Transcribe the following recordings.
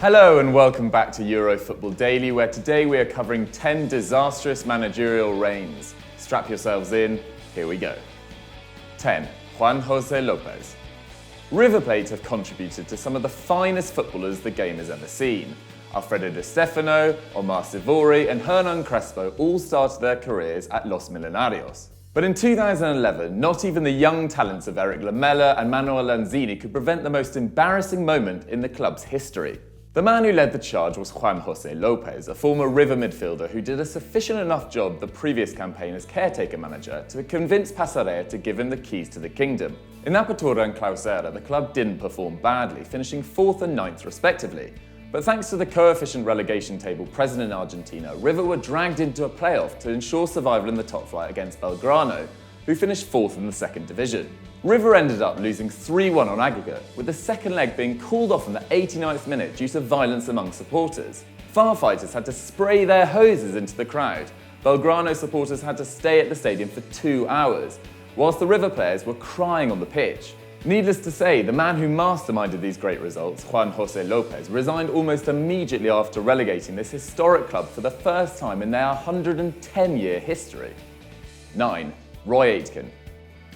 Hello and welcome back to Euro Football Daily, where today we are covering 10 disastrous managerial reigns. Strap yourselves in, here we go. 10. Juan José Lopez. River Plate have contributed to some of the finest footballers the game has ever seen. Alfredo Di Stefano, Omar Sivori and Hernan Crespo all started their careers at Los Millonarios. But in 2011, not even the young talents of Eric Lamela and Manuel Lanzini could prevent the most embarrassing moment in the club's history. The man who led the charge was Juan José Lopez, a former River midfielder who did a sufficient enough job the previous campaign as caretaker manager to convince Pasarella to give him the keys to the kingdom. In Apertura and Clausura, the club didn't perform badly, finishing 4th and 9th respectively. But thanks to the coefficient relegation table present in Argentina, River were dragged into a playoff to ensure survival in the top flight against Belgrano, who finished 4th in the 2nd division. River ended up losing 3-1 on aggregate, with the second leg being called off in the 89th minute due to violence among supporters. Firefighters had to spray their hoses into the crowd. Belgrano supporters had to stay at the stadium for 2 hours, whilst the River players were crying on the pitch. Needless to say, the man who masterminded these great results, Juan José Lopez, resigned almost immediately after relegating this historic club for the first time in their 110-year history. 9. Roy Aitken.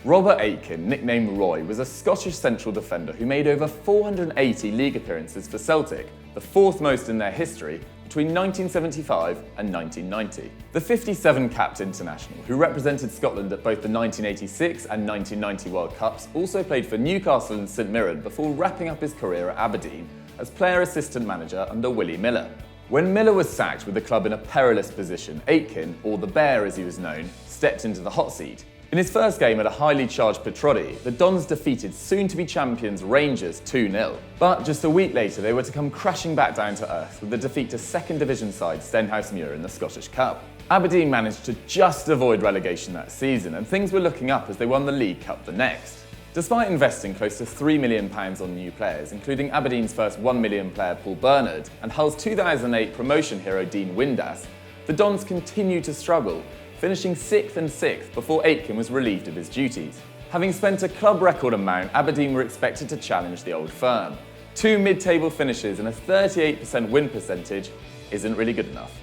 Robert Aitken, nicknamed Roy, was a Scottish central defender who made over 480 league appearances for Celtic, the 4th most in their history, between 1975 and 1990. The 57-capped international, who represented Scotland at both the 1986 and 1990 World Cups, also played for Newcastle and St Mirren before wrapping up his career at Aberdeen as player-assistant manager under Willie Miller. When Miller was sacked with the club in a perilous position, Aitken, or the Bear as he was known, stepped into the hot seat. In his first game at a highly charged Petrodi, the Dons defeated soon-to-be champions Rangers 2-0. But just a week later, they were to come crashing back down to earth with the defeat to 2nd Division side Stenhousemuir in the Scottish Cup. Aberdeen managed to just avoid relegation that season, and things were looking up as they won the League Cup the next. Despite investing close to £3 million on new players, including Aberdeen's first £1 million player Paul Bernard and Hull's 2008 promotion hero Dean Windass, the Dons continued to struggle, finishing 6th and 6th before Aitken was relieved of his duties. Having spent a club record amount, Aberdeen were expected to challenge the old firm. 2 mid-table finishes and a 38% win percentage isn't really good enough.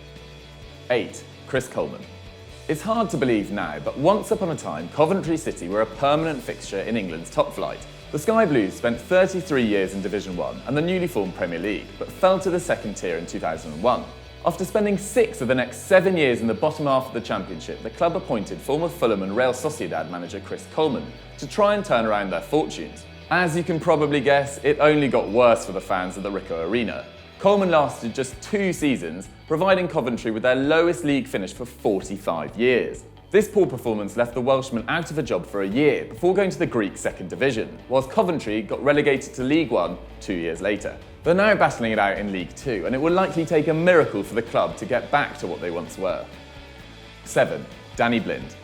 8. Chris Coleman. It's hard to believe now, but once upon a time, Coventry City were a permanent fixture in England's top flight. The Sky Blues spent 33 years in Division 1 and the newly formed Premier League, but fell to the 2nd tier in 2001. After spending 6 of the next 7 years in the bottom half of the Championship, the club appointed former Fulham and Real Sociedad manager Chris Coleman to try and turn around their fortunes. As you can probably guess, it only got worse for the fans of the Ricoh Arena. Coleman lasted just 2 seasons, providing Coventry with their lowest league finish for 45 years. This poor performance left the Welshman out of a job for a year before going to the Greek 2nd Division, whilst Coventry got relegated to League 1 2 years later. They're now battling it out in League 2, and it will likely take a miracle for the club to get back to what they once were. 7. Danny Blind.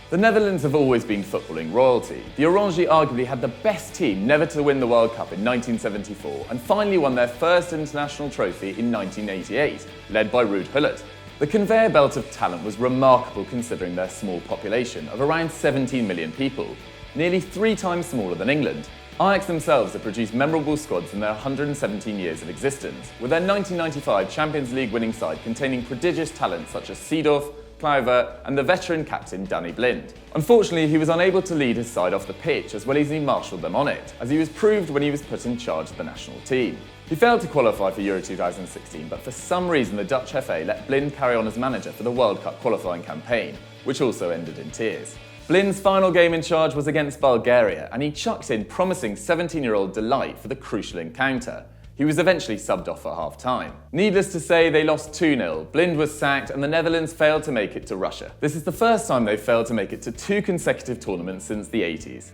The Netherlands have always been footballing royalty. The Oranje arguably had the best team never to win the World Cup in 1974 and finally won their first international trophy in 1988, led by Ruud Gullit. The conveyor belt of talent was remarkable considering their small population of around 17 million people, nearly 3 times smaller than England. Ajax themselves have produced memorable squads in their 117 years of existence, with their 1995 Champions League winning side containing prodigious talent such as Seedorf, Clough and the veteran captain Danny Blind. Unfortunately, he was unable to lead his side off the pitch as well as he marshalled them on it, as he was proved when he was put in charge of the national team. He failed to qualify for Euro 2016, but for some reason the Dutch FA let Blind carry on as manager for the World Cup qualifying campaign, which also ended in tears. Blind's final game in charge was against Bulgaria, and he chucked in promising 17-year-old Delight for the crucial encounter. He was eventually subbed off at half-time. Needless to say, they lost 2-0, Blind was sacked, and the Netherlands failed to make it to Russia. This is the first time they've failed to make it to 2 consecutive tournaments since the 80s.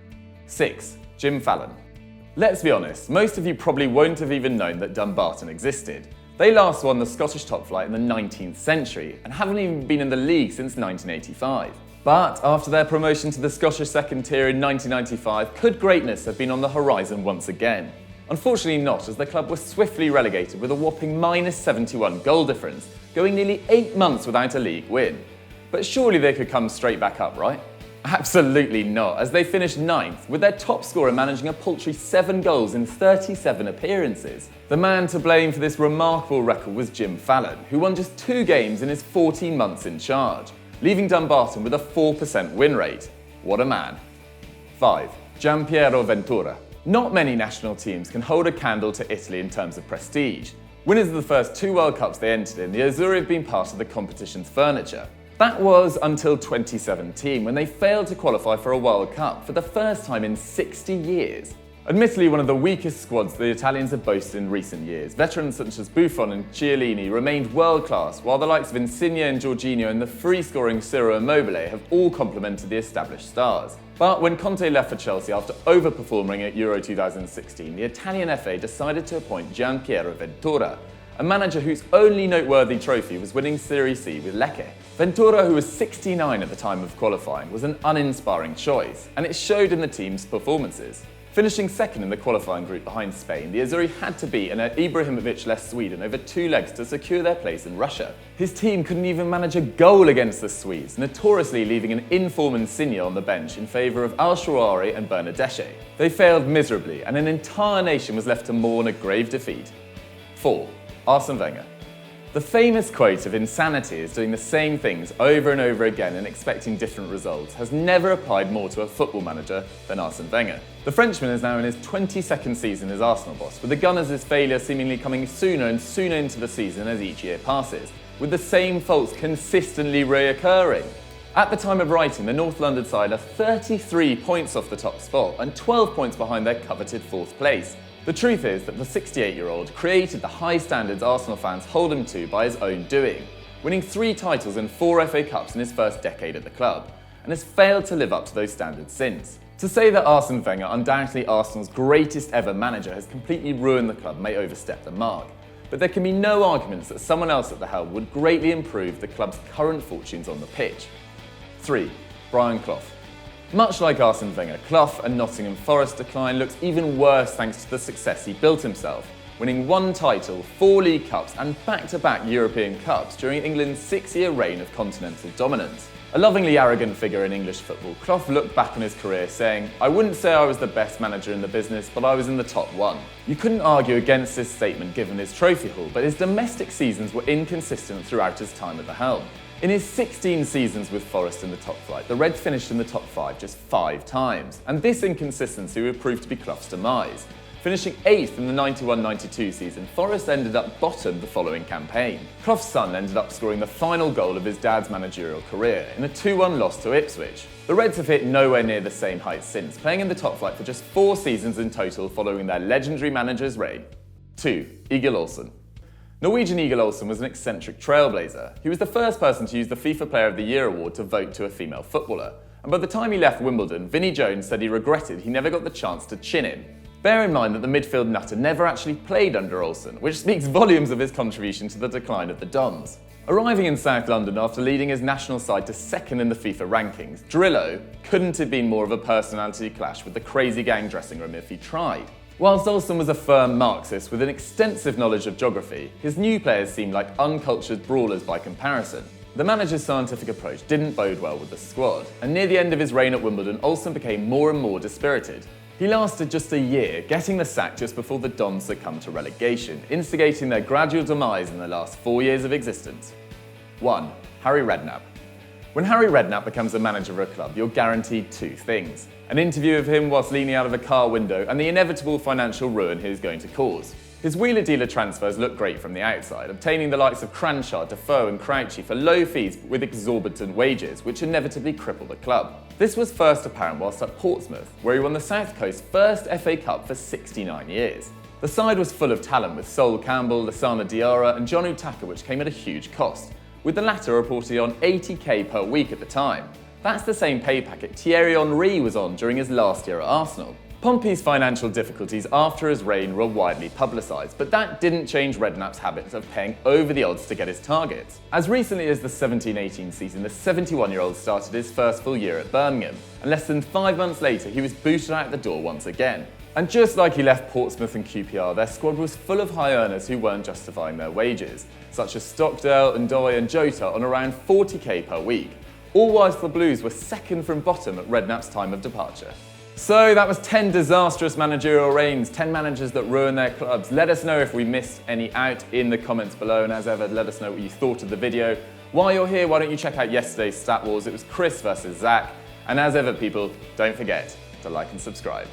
6. Jim Fallon. Let's be honest, most of you probably won't have even known that Dumbarton existed. They last won the Scottish top flight in the 19th century, and haven't even been in the league since 1985. But after their promotion to the Scottish 2nd tier in 1995, could greatness have been on the horizon once again? Unfortunately not, as the club was swiftly relegated with a whopping -71 goal difference, going nearly 8 months without a league win. But surely they could come straight back up, right? Absolutely not, as they finished 9th, with their top scorer managing a paltry 7 goals in 37 appearances. The man to blame for this remarkable record was Jim Fallon, who won just 2 games in his 14 months in charge, leaving Dumbarton with a 4% win rate. What a man. 5. Gianpiero Ventura. Not many national teams can hold a candle to Italy in terms of prestige. Winners of the first 2 World Cups they entered in, the Azzurri have been part of the competition's furniture. That was until 2017, when they failed to qualify for a World Cup for the first time in 60 years. Admittedly, one of the weakest squads the Italians have boasted in recent years, veterans such as Buffon and Chiellini remained world-class, while the likes of Insigne and Jorginho and the free-scoring Ciro Immobile have all complemented the established stars. But when Conte left for Chelsea after overperforming at Euro 2016, the Italian FA decided to appoint Gianpiero Ventura, a manager whose only noteworthy trophy was winning Serie C with Lecce. Ventura, who was 69 at the time of qualifying, was an uninspiring choice, and it showed in the team's performances. Finishing second in the qualifying group behind Spain, the Azzurri had to beat an Ibrahimovic-less Sweden over 2 legs to secure their place in Russia. His team couldn't even manage a goal against the Swedes, notoriously leaving an in-form Insigne on the bench in favour of Al-Shawari and Bernardeschi. They failed miserably, and an entire nation was left to mourn a grave defeat. 4. Arsene Wenger. The famous quote of insanity is doing the same things over and over again and expecting different results has never applied more to a football manager than Arsene Wenger. The Frenchman is now in his 22nd season as Arsenal boss, with the Gunners' failure seemingly coming sooner and sooner into the season as each year passes, with the same faults consistently reoccurring. At the time of writing, the North London side are 33 points off the top spot and 12 points behind their coveted 4th place. The truth is that the 68-year-old created the high standards Arsenal fans hold him to by his own doing, winning 3 titles and 4 FA Cups in his first decade at the club, and has failed to live up to those standards since. To say that Arsene Wenger, undoubtedly Arsenal's greatest ever manager, has completely ruined the club may overstep the mark, but there can be no arguments that someone else at the helm would greatly improve the club's current fortunes on the pitch. 3. Brian Clough. Much like Arsene Wenger, Clough and Nottingham Forest's decline looks even worse thanks to the success he built himself, winning 1 title, 4 League Cups and back-to-back European Cups during England's 6-year reign of continental dominance. A lovingly arrogant figure in English football, Clough looked back on his career saying, "I wouldn't say I was the best manager in the business, but I was in the top 1. You couldn't argue against this statement given his trophy haul, but his domestic seasons were inconsistent throughout his time at the helm. In his 16 seasons with Forest in the top flight, the Reds finished in the top 5 just 5 times, and this inconsistency would prove to be Clough's demise. Finishing 8th in the 91-92 season, Forest ended up bottom the following campaign. Clough's son ended up scoring the final goal of his dad's managerial career in a 2-1 loss to Ipswich. The Reds have hit nowhere near the same heights since, playing in the top flight for just 4 seasons in total following their legendary manager's reign. 2. Eagle Olsen. Norwegian Eagle Olsen was an eccentric trailblazer. He was the first person to use the FIFA Player of the Year award to vote to a female footballer, and by the time he left Wimbledon, Vinnie Jones said he regretted he never got the chance to chin him. Bear in mind that the midfield nutter never actually played under Olsen, which speaks volumes of his contribution to the decline of the Dons. Arriving in South London after leading his national side to 2nd in the FIFA rankings, Drillo couldn't have been more of a personality clash with the crazy gang dressing room if he tried. Whilst Olsen was a firm Marxist with an extensive knowledge of geography, his new players seemed like uncultured brawlers by comparison. The manager's scientific approach didn't bode well with the squad, and near the end of his reign at Wimbledon, Olsen became more and more dispirited. He lasted just a year, getting the sack just before the Dons succumbed to relegation, instigating their gradual demise in the last 4 years of existence. 1. Harry Redknapp. When Harry Redknapp becomes the manager of a club, you're guaranteed 2 things. An interview of him whilst leaning out of a car window and the inevitable financial ruin he is going to cause. His wheeler-dealer transfers look great from the outside, obtaining the likes of Cranshaw, Defoe and Crouchy for low fees with exorbitant wages, which inevitably cripple the club. This was first apparent whilst at Portsmouth, where he won the South Coast's first FA Cup for 69 years. The side was full of talent with Sol Campbell, Lassana Diarra and John Utaka, which came at a huge cost, with the latter reportedly on £80k per week at the time. That's the same pay packet Thierry Henry was on during his last year at Arsenal. Pompey's financial difficulties after his reign were widely publicised, but that didn't change Redknapp's habit of paying over the odds to get his targets. As recently as the 17-18 season, the 71-year-old started his first full year at Birmingham, and less than 5 months later he was booted out the door once again. And just like he left Portsmouth and QPR, their squad was full of high earners who weren't justifying their wages, such as Stockdale, Ndoye and Jota on around £40k per week, all whilst the Blues were second from bottom at Redknapp's time of departure. So that was 10 disastrous managerial reigns, 10 managers that ruined their clubs. Let us know if we missed any out in the comments below, and as ever, let us know what you thought of the video. While you're here, why don't you check out yesterday's Stat Wars? It was Chris versus Zach. And as ever, people, don't forget to like and subscribe.